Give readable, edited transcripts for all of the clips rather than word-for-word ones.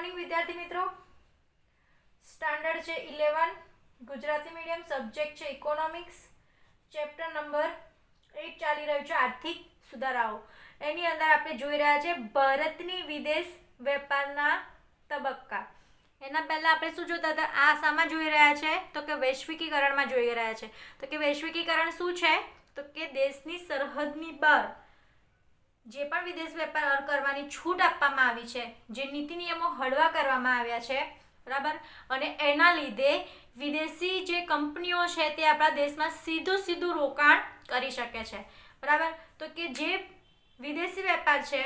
Morning વિદ્યાર્થી મિત્રો, standard છે 11, ગુજરાતી મીડિયમ, સબ્જેક્ટ છે ઇકોનોમિક્સ, ચેપ્ટર નંબર 8 ચાલી રહ્યું છે આર્થિક સુધારાઓ. એની અંદર આપણે જોઈ રહ્યા છે ભારતની વિદેશ વેપારના તબક્કા. એના પહેલા આપણે શું જોતા હતા? આ શામાં જોઈ રહ્યા છે? તો કે વૈશ્વિકીકરણમાં જોઈ રહ્યા છે. તો કે વૈશ્વિકીકરણ શું છે? તો કે દેશની સરહદની બહાર જે પણ વિદેશ વેપાર કરવાની છૂટ આપવામાં આવી છે, જે નીતિ નિયમો હળવા કરવામાં આવ્યા છે, બરાબર, અને એના લીધે વિદેશી જે કંપનીઓ છે તે આપણા દેશમાં સીધું રોકાણ કરી શકે છે, બરાબર. તો કે જે વિદેશી વેપાર છે,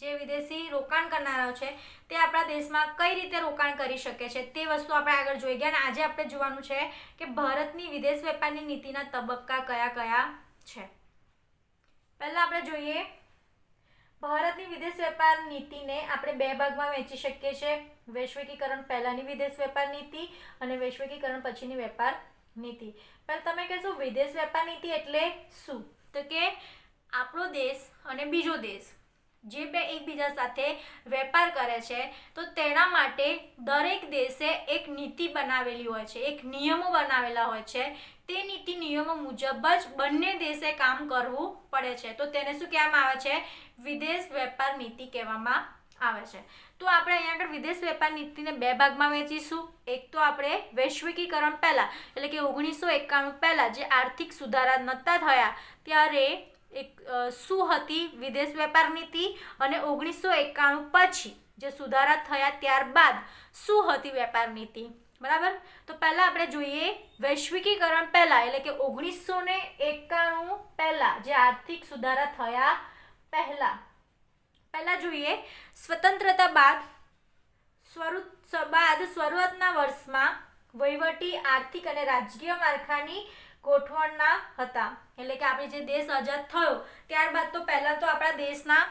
જે વિદેશી રોકાણ કરનારાઓ છે તે આપણા દેશમાં કઈ રીતે રોકાણ કરી શકે છે તે વસ્તુ આપણે આગળ જોઈ ગયા. અને આજે આપણે જોવાનું છે કે ભારતની વિદેશ વેપારની નીતિના તબક્કા કયા કયા છે. પહેલા આપણે જોઈએ ભારતની વિદેશ વેપાર નીતિને આપણે બે ભાગમાં વહેંચી શકીએ છીએ: વૈશ્વિકીકરણ પહેલાની વિદેશ વેપાર નીતિ અને વૈશ્વિકીકરણ પછીની વેપાર નીતિ. પહેલા તમે કહેશો વિદેશ વેપાર નીતિ એટલે શું? તો કે આપણો દેશ અને બીજો દેશ જે બે એકબીજા સાથે વેપાર કરે છે તો તેના માટે દરેક દેશે એક નીતિ બનાવેલી હોય છે, એક નિયમો બનાવેલા હોય છે. તે નીતિ નિયમો મુજબ જ બંને દેશે કામ કરવું પડે છે. તો તેને શું કહેવામાં આવે છે? વિદેશ વેપાર નીતિ કહેવામાં આવે છે. તો આપણે અહીંયા આગળ વિદેશ વેપાર નીતિને બે ભાગમાં વહેંચીશું. એક તો આપણે વૈશ્વિકીકરણ પહેલા એટલે કે 1991 પહેલા જે આર્થિક સુધારા નહોતા થયા ત્યારે શું હતી વિદેશ વેપાર નીતિ, અને 1991 પછી જે સુધારા થયા ત્યારબાદ શું હતી વેપાર નીતિ, બરાબર. તો પહેલા આપણે જોઈએ વૈશ્વિકીકરણ પહેલા એટલે કે 1991 પહેલા જે આર્થિક સુધારા થયા પહેલા જોઈએ સ્વતંત્રતા બાદ શરૂઆતના વર્ષમાં વહીવટી, આર્થિક અને રાજકીય માળખાની ગોઠવણના હતા. એટલે કે આપણે જે દેશ આઝાદ થયો ત્યારબાદ તો પહેલા તો આપણા દેશના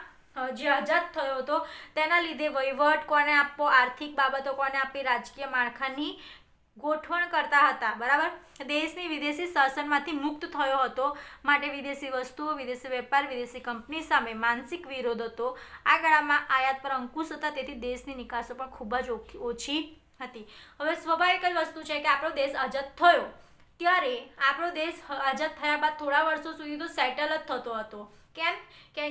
જે આઝાદ થયો હતો તેના લીધે વહીવટ કોને આપવો, આર્થિક બાબતો કોને આપવી, રાજકીય માળખાની ગોઠવણ કરતા હતા, બરાબર. દેશની વિદેશી શાસનમાંથી મુક્ત થયો હતો, માટે વિદેશી વસ્તુઓ, વિદેશી વેપાર, વિદેશી કંપની સામે માનસિક વિરોધ હતો. આ ગાળામાં આયાત પર અંકુશ હતા, તેથી દેશની નિકાસો પણ ખૂબ જ ઓછી હતી. હવે સ્વાભાવિક જ વસ્તુ છે કે આપણો દેશ આઝાદ થયો ત્યારે આપણો દેશ આઝાદ થયા બાદ થોડા વર્ષો સુધી તો સેટલ જ થતો હતો. કેમ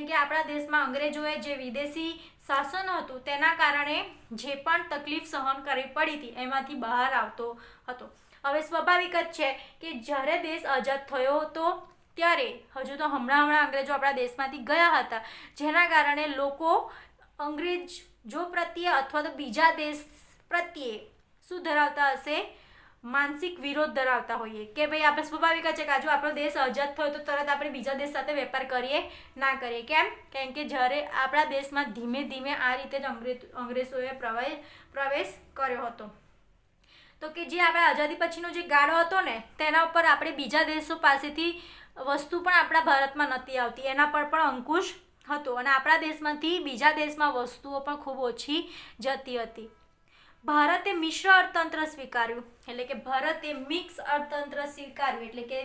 કે આપણા દેશમાં અંગ્રેજોએ જે વિદેશી શાસન હતું તેના કારણે જે પણ તકલીફ સહન કરવી પડી હતી એમાંથી બહાર આવતો હતો. હવે સ્વાભાવિક જ છે કે જ્યારે દેશ આઝાદ થયો હતો ત્યારે હજુ તો હમણાં અંગ્રેજો આપણા દેશમાંથી ગયા હતા, જેના કારણે લોકો અંગ્રેજો પ્રત્યે અથવા તો બીજા દેશ પ્રત્યે શું ધરાવતા હશે? માનસિક વિરોધ ધરાવતા હોઈએ કે ભાઈ આપણે સ્વાભાવિક છે કે જો આપણો દેશ આઝાદ થયો તો તરત આપણે બીજા દેશ સાથે વેપાર કરીએ ના કરીએ. કેમ કે જ્યારે આપણા દેશમાં ધીમે ધીમે આ રીતે જ અંગ્રેજોએ પ્રવેશ કર્યો હતો. તો કે જે આપણા આઝાદી પછીનો જે ગાળો હતો ને તેના ઉપર આપણે બીજા દેશો પાસેથી વસ્તુ પણ આપણા ભારતમાં નહોતી આવતી, એના પર પણ અંકુશ હતો, અને આપણા દેશમાંથી બીજા દેશમાં વસ્તુઓ પણ ખૂબ ઓછી જતી હતી. ભારતે મિશ્ર અર્થતંત્ર સ્વીકાર્યું એટલે કે ભારતે મિક્સ અર્થતંત્ર સ્વીકાર્યું એટલે કે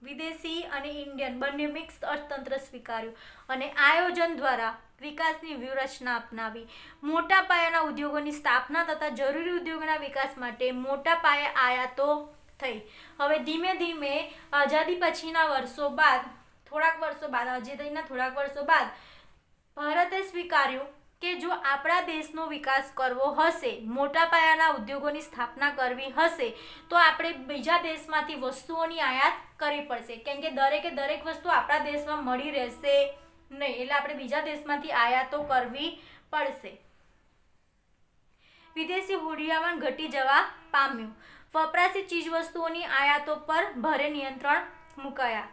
વિદેશી અને ઇન્ડિયન બંને મિક્સ અર્થતંત્ર સ્વીકાર્યું અને આયોજન દ્વારા વિકાસની વ્યૂહરચના અપનાવી. મોટા પાયાના ઉદ્યોગોની સ્થાપના તથા જરૂરી ઉદ્યોગોના વિકાસ માટે મોટા પાયે આયાતો થઈ. હવે ધીમે ધીમે આઝાદી પછીના થોડાક વર્ષો બાદ ભારતે સ્વીકાર્યું કે જો આપણા દેશનો વિકાસ કરવો હશે, મોટા પાયાના ઉદ્યોગોની સ્થાપના કરવી હશે તો આપણે બીજા દેશમાંથી વસ્તુઓની આયાત કરવી પડશે. કેમ કે દરેક વસ્તુ આપણા દેશમાં મળી રહેશે નહીં, એટલે આપણે બીજા દેશમાંથી આયાતો કરવી પડશે. વિદેશી હુંડિયામણ ઘટી જવા પામ્યું. વપરાશી ચીજવસ્તુઓની આયાતો પર ભારે નિયંત્રણ મુકાયા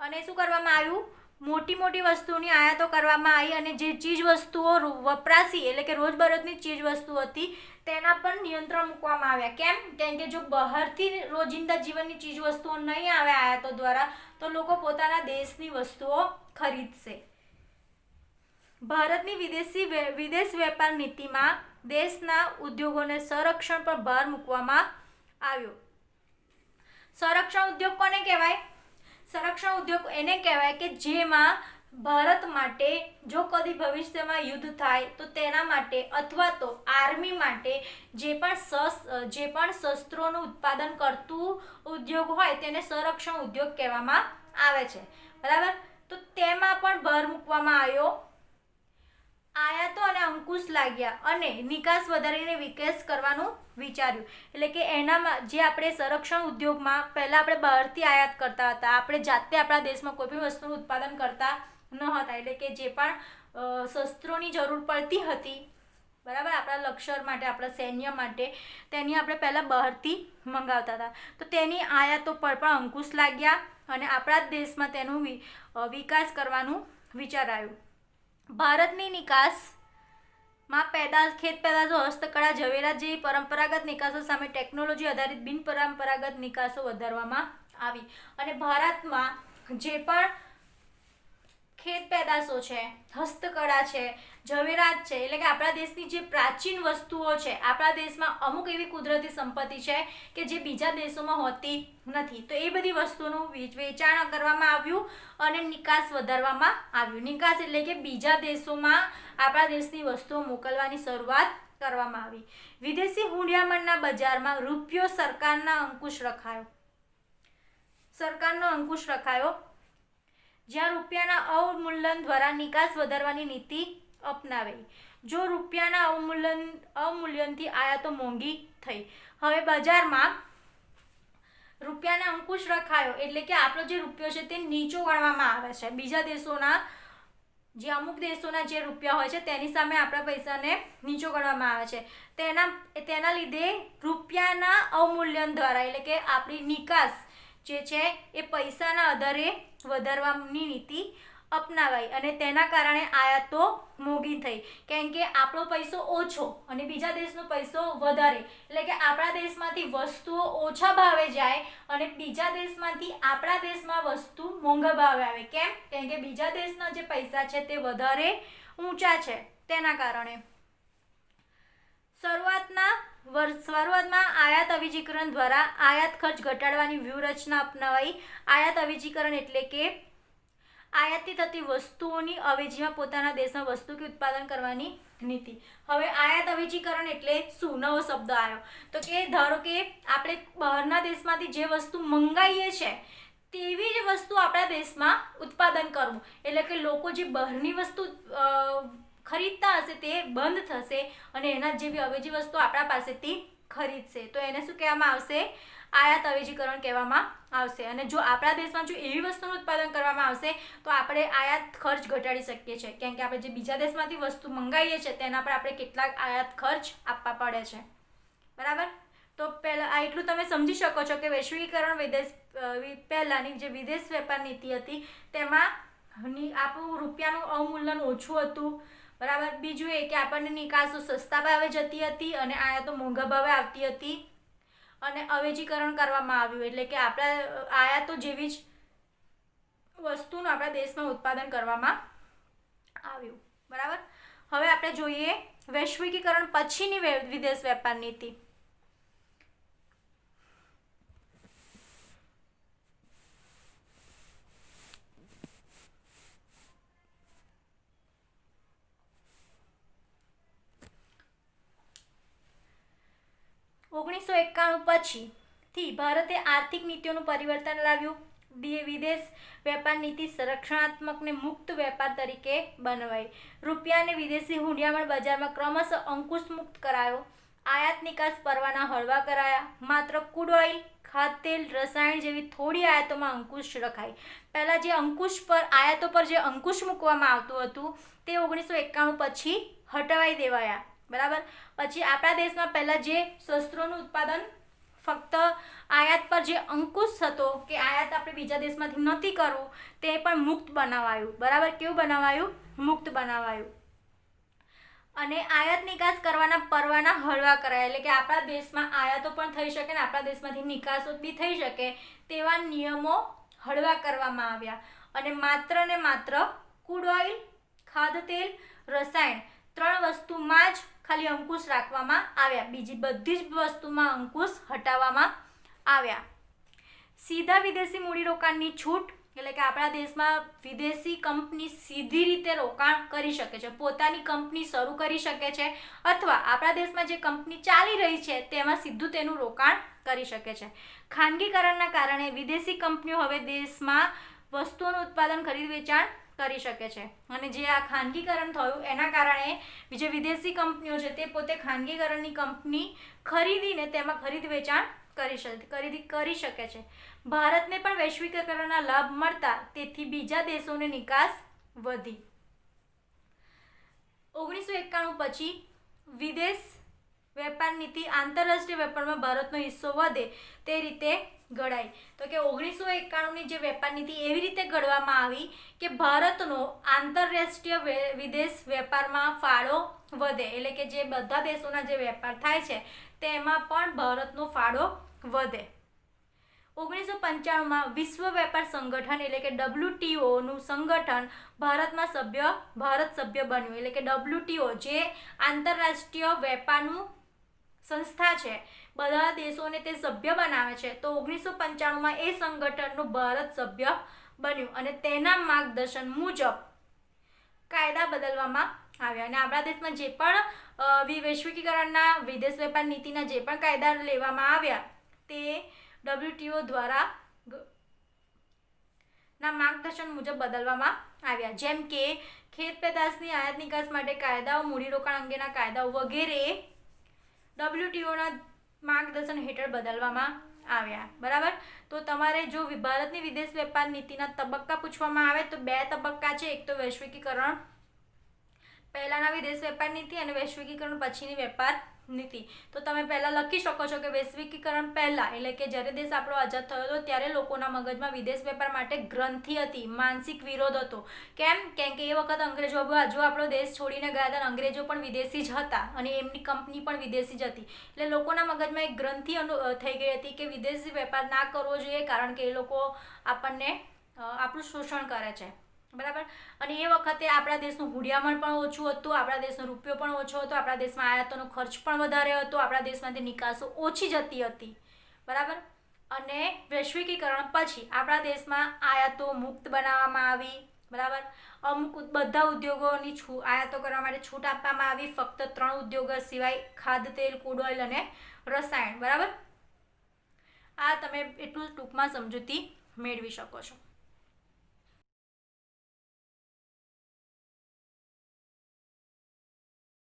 અને શું કરવામાં આવ્યું? મોટી વસ્તુઓની આયાતો કરવામાં આવી અને જે ચીજ વસ્તુઓ વપરાશી એટલે કે રોજબરોજની ચીજ વસ્તુ હતી તેના પર નિયંત્રણ મૂકવામાં આવ્યા. કેમ કે જો બહારથી રોજિંદા જીવનની ચીજ વસ્તુઓ નહીં આવે આયાતો દ્વારા તો લોકો પોતાના દેશની વસ્તુઓ ખરીદશે. ભારતની વિદેશ વેપાર નીતિમાં દેશના ઉદ્યોગોને સંરક્ષણ પર ભાર મૂકવામાં આવ્યો. સંરક્ષણ ઉદ્યોગ કોને કહેવાય? સંરક્ષણ ઉદ્યોગ એને કહેવાય કે જેમાં ભારત માટે જો કદી ભવિષ્યમાં યુદ્ધ થાય તો તેના માટે અથવા તો આર્મી માટે જે પણ શસ્ત્રોનું ઉત્પાદન કરતું ઉદ્યોગ હોય તેને સંરક્ષણ ઉદ્યોગ કહેવામાં આવે છે, બરાબર. તો તેમાં પણ ભાર મૂકવામાં આવ્યો. આયાતો અને અંકુશ લાગ્યા અને નિકાસ વધારીને વિકાસ કરવાનું વિચાર્યું. એટલે કે એનામાં જે આપણે સંરક્ષણ ઉદ્યોગમાં પહેલાં આપણે બહારથી આયાત કરતા હતા, આપણે જાતે આપણા દેશમાં કોઈ પણ વસ્તુનું ઉત્પાદન કરતા ન હતા. એટલે કે જે પણ શસ્ત્રોની જરૂર પડતી હતી, બરાબર, આપણા લશ્કર માટે, આપણા સૈન્ય માટે, તેની આપણે પહેલાં બહારથી મંગાવતા હતા. તો તેની આયાતો પર પણ અંકુશ લાગ્યા અને આપણા જ દેશમાં તેનું વિકાસ કરવાનું વિચારાયું. ભારતની નિકાસમાં ખેત પેદાશો, હસ્તકળા, ઝવેરાત જેવી પરંપરાગત નિકાસો સામે ટેકનોલોજી આધારિત બિનપરંપરાગત નિકાસો વધારવામાં આવી. અને ભારતમાં જે પણ ખેત પેદાશો છે, હસ્તકળા છે, ઝવેરાત છે, એટલે કે આપણા દેશની જે પ્રાચીન વસ્તુઓ છે, આપણા દેશમાં અમુક એવી કુદરતી સંપત્તિ છે કે જે બીજા દેશોમાં હોતી નથી. તો એ બધી વસ્તુનું વેચાણ કરવામાં આવ્યું અને નિકાસ વધારવામાં આવ્યું. નિકાસ એટલે કે બીજા દેશોમાં આપણા દેશની વસ્તુઓ મોકલવાની શરૂઆત કરવામાં આવી. વિદેશી હુંડિયામણના બજારમાં રૂપિયો સરકારનો અંકુશ રખાયો. જ્યાં રૂપિયાના અવમૂલ્યન દ્વારા નિકાસ વધારવાની નીતિ અપનાવી. જો રૂપિયાના અવમૂલ્યનથી આયાતો મોંઘી થઈ. હવે બજારમાં રૂપિયાના અંકુશ રખાયો એટલે કે આપણો જે રૂપિયો છે તે નીચો ગણવામાં આવે છે. બીજા દેશોના અમુક દેશોના જે રૂપિયા હોય છે તેની સામે આપણા પૈસાને નીચો ગણવામાં આવે છે. તેના લીધે રૂપિયાના અવમૂલ્યન દ્વારા એટલે કે આપણી નિકાસ જે છે એ પૈસાના આધારે વધારવાની નીતિ અપનાવાઈ અને તેના કારણે આયાતો મોંઘી થઈ. કેમ કે આપણો પૈસો ઓછો અને બીજા દેશનો પૈસો વધારે, એટલે કે આપણા દેશમાંથી વસ્તુઓ ઓછા ભાવે જાય અને બીજા દેશમાંથી આપણા દેશમાં વસ્તુ મોંઘા ભાવે આવે. કેમ કે બીજા દેશના જે પૈસા છે તે વધારે ઊંચા છે, તેના કારણે. શરૂઆતમાં આયાત અવેજીકરણ દ્વારા આયાત ખર્ચ ઘટાડવાની વ્યૂહરચના અપનાવાઈ. આયાત અવેજીકરણ એટલે કે આયાતથી થતી વસ્તુઓની અવેજીમાં પોતાના દેશમાં વસ્તુ કે ઉત્પાદન કરવાની નીતિ. હવે આયાત અવેજીકરણ એટલે શું? નવો શબ્દ આવ્યો. તો કે ધારો કે આપણે બહારના દેશમાંથી જે વસ્તુ મંગાવીએ છીએ તેવી જ વસ્તુ આપણા દેશમાં ઉત્પાદન કરવું. એટલે કે લોકો જે બહારની વસ્તુ ખરીદતા હશે તે બંધ થશે અને એના જેવી અવેજી વસ્તુ આપણા પાસેથી ખરીદશે. તો એને શું કહેવામાં આવશે? આયાત અવેજીકરણ કહેવામાં આવશે. અને જો આપણા દેશમાં જો એવી વસ્તુનું ઉત્પાદન કરવામાં આવશે તો આપણે આયાત ખર્ચ ઘટાડી શકીએ છીએ. કેમ કે આપણે જે બીજા દેશમાંથી વસ્તુ મંગાવીએ છીએ તેના પર આપણે કેટલાક આયાત ખર્ચ આપવા પડે છે, બરાબર. તો પહેલાં એટલું તમે સમજી શકો છો કે વૈશ્વિકીકરણ પહેલાંની જે વિદેશ વેપાર નીતિ હતી તેમાં આપણું રૂપિયાનું અવમૂલ્યન ઓછું હતું, બરાબર. બીજું એ કે આપણને નિકાસો સસ્તા ભાવે જતી હતી અને આયાતો મોંઘા ભાવે આવતી હતી અને અવેજીકરણ કરવામાં આવ્યું. એટલે કે આપણા આયાતો જેવી જ વસ્તુનું આપણા દેશમાં ઉત્પાદન કરવામાં આવ્યું, બરાબર. હવે આપણે જોઈએ વૈશ્વિકીકરણ પછીની વિદેશ વેપાર નીતિ. પછીથી ભારતે આર્થિક નીતિઓનું પરિવર્તન લાવ્યું. વિદેશ વેપાર નીતિ સંરક્ષણાત્મકને મુક્ત વેપાર તરીકે બનાવાઈ. રૂપિયાને વિદેશી હુંડિયામણ બજારમાં ક્રમશઃ અંકુશ મુક્ત કરાયો. આયાત નિકાસ પરવાના હળવા કરાયા. માત્ર ક્રૂડ ઓઇલ, ખાદ્યતેલ, રસાયણ જેવી થોડી આયાતોમાં અંકુશ રખાય. પહેલાં જે આયાતો પર જે અંકુશ મૂકવામાં આવતું હતું તે 1991 પછી હટાવી દેવાયા, બરાબર. પછી આપણા દેશમાં પહેલાં જે શસ્ત્રોનું ઉત્પાદન ફક્ત આયાત પર જે અંકુશ હતો કે આયાત આપણે બીજા દેશમાંથી નથી કરવું તે પણ મુક્ત બનાવાયું, બરાબર. કેવું બનાવાયું? મુક્ત બનાવાયું. અને આયાત નિકાસ કરવાના પરવાના હળવા કરાયા. એટલે કે આપણા દેશમાં આયાતો પણ થઈ શકે અને આપણા દેશમાંથી નિકાસો બી થઈ શકે તેવા નિયમો હળવા કરવામાં આવ્યા. અને માત્ર ક્રૂડ ઓઇલ, ખાદ્યતેલ, રસાયણ 3 વસ્તુમાં જ ખાલી અંકુશ રાખવામાં આવ્યા. બીજી બધી જ વસ્તુમાં અંકુશ હટાવવામાં આવ્યા. સીધા વિદેશી મૂડીરોકાણની છૂટ, એટલે કે આપણા દેશમાં વિદેશી કંપની સીધી રીતે રોકાણ કરી શકે છે, પોતાની કંપની શરૂ કરી શકે છે, અથવા આપણા દેશમાં જે કંપની ચાલી રહી છે તેમાં સીધું તેનું રોકાણ કરી શકે છે. ખાનગીકરણના કારણે વિદેશી કંપનીઓ હવે દેશમાં વસ્તુઓનું ઉત્પાદન ખરીદ વેચાણ કરી શકે છે, અને જે આ ખાનગીકરણ થયું એના કારણે જે વિદેશી કંપનીઓ છે તે પોતે ખાનગીકરણની કંપની ખરીદીને તેમાં ખરીદ વેચાણ કરી શકે છે. ભારતને પણ વૈશ્વિકીકરણના લાભ મળતા તેથી બીજા દેશોને નિકાસ વધી. 1991 પછી વિદેશ વેપાર નીતિ આંતરરાષ્ટ્રીય વેપારમાં ભારતનો હિસ્સો વધે તે રીતે ઘડાઈ. તો કે 1991ની જે વેપાર નીતિ એવી રીતે ઘડવામાં આવી કે ભારતનો આંતરરાષ્ટ્રીય વિદેશ વેપારમાં ફાળો વધે, એટલે કે જે બધા દેશોના જે વેપાર થાય છે તેમાં પણ ભારતનો ફાળો વધે. 1995માં વિશ્વ વેપાર સંગઠન એટલે કે WTOનું સંગઠન ભારત સભ્ય બન્યું, એટલે કે WTO જે આંતરરાષ્ટ્રીય વેપારનું સંસ્થા છે, બધા દેશોને તે સભ્ય બનાવે છે. તો 1995માં એ સંગઠનનું ભારત સભ્ય બન્યું અને તેના માર્ગદર્શન મુજબ કાયદા બદલવામાં આવ્યા, અને આપણા દેશમાં જે પણ વૈશ્વિકીકરણના વિદેશ વેપાર નીતિના જે પણ કાયદા લેવામાં આવ્યા તે WTO દ્વારા ના માર્ગદર્શન મુજબ બદલવામાં આવ્યા, જેમ કે ખેત પેદાશની આયાત નિકાસ માટે કાયદાઓ, મૂડીરોકાણ અંગેના કાયદાઓ વગેરે WTOના માર્ગદર્શન હેઠળ બદલવામાં આવ્યા. બરાબર. તો તમારે જો ભારતની વિદેશ વેપાર નીતિના તબક્કા પૂછવામાં આવે તો 2 તબક્કા છે. એક તો વૈશ્વિકીકરણ પહેલાના વિદેશ વેપાર નીતિ અને વૈશ્વિકીકરણ પછીની વેપાર નીતિ. તો તમે પહેલાં લખી શકો છો કે વૈશ્વિકીકરણ પહેલાં એટલે કે જ્યારે દેશ આપણો આઝાદ થયો હતો ત્યારે લોકોના મગજમાં વિદેશ વેપાર માટે ગ્રંથિ હતી, માનસિક વિરોધ હતો. કેમ કે એ વખત અંગ્રેજો હજુ આપણો દેશ છોડીને ગયા હતા, અંગ્રેજો પણ વિદેશી જ હતા અને એમની કંપની પણ વિદેશી જ હતી. એટલે લોકોના મગજમાં એક ગ્રંથિ થઈ ગઈ હતી કે વિદેશી વેપાર ના કરવો જોઈએ, કારણ કે એ લોકો આપણને આપણું શોષણ કરે છે. બરાબર. અને એ વખતે આપણા દેશનું હુંડિયામણ પણ ઓછું હતું, આપણા દેશનો રૂપિયો પણ ઓછો હતો, આપણા દેશમાં આયાતોનો ખર્ચ પણ વધારે હતો, આપણા દેશમાંથી નિકાસો ઓછી જતી હતી. બરાબર. અને વૈશ્વિકીકરણ પછી આપણા દેશમાં આયાતો મુક્ત બનાવવામાં આવી. બરાબર. અમુક બધા ઉદ્યોગોની આયાતો કરવા માટે છૂટ આપવામાં આવી, ફક્ત 3 ઉદ્યોગો સિવાય ખાદ્ય તેલ, ક્રૂડ ઓઇલ અને રસાયણ. બરાબર. આ તમે એટલું ટૂંકમાં સમજૂતી મેળવી શકો છો.